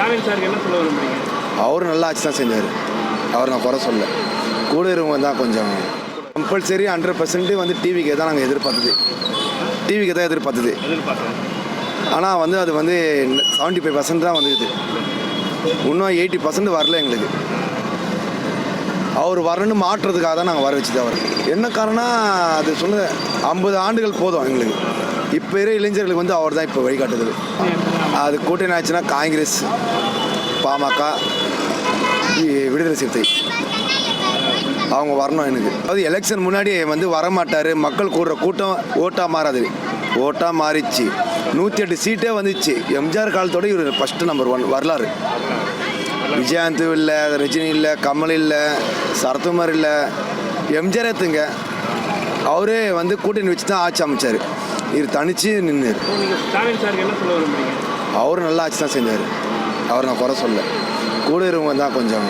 ஸ்டாலின் சாருக்கு என்ன சொல்ல விரும்புறீங்க? அவர் நல்லா ஆட்சி தான் செஞ்சார். அவர் நான் குறை சொல்ல. கூட இருக்கவங்க தான் கொஞ்சம் கம்பல்சரி 100% வந்து டிவிக்கு தான் நாங்கள் எதிர்பார்த்தது. டிவிக்கு தான் எதிர்பார்த்தது. ஆனால் வந்து அது வந்து 75% தான் வந்துக்குது. இன்னும் 80% வரல எங்களுக்கு. அவர் வரணும்னு மாற்றுறதுக்காக தான் நாங்கள் வர வச்சுது. அவர் என்ன காரணம் அது சொன்ன 50 ஆண்டுகள் போதும் எங்களுக்கு. இப்போ இருக்கிற இளைஞர்களுக்கு வந்து அவர் தான் இப்போ வழிகாட்டுதல். அது கூட்டணி ஆச்சுன்னா காங்கிரஸ், பாமக, விடுதலை சிறுத்தை அவங்க வரணும். எனக்கு அதாவது எலெக்ஷன் முன்னாடி வந்து வரமாட்டார். மக்கள் கூடுற கூட்டம் ஓட்டாக மாறாது. ஓட்டாக மாறிச்சு. 108 சீட்டே வந்துச்சு. எம்ஜிஆர் காலத்தோட இவர் ஃபஸ்ட்டு நம்பர் 1 வரலாறு. விஜயகாந்த் இல்லை, ரஜினி இல்லை, கமல் இல்லை, சரத்குமார் இல்லை, எம்ஜிஆர் ஏற்றுங்க. அவரே வந்து கூட்டணி வச்சு தான் ஆட்சி அமைச்சார். இவர் தனிச்சு நின்று. ஸ்டாலின் சாருக்கு என்ன சொல்ல விரும்புறீங்க? அவர் நல்லா ஆட்சி தான் செஞ்சார். அவர் நான் குறை சொல்ல. கூட இருக்கவங்க தான் கொஞ்சம்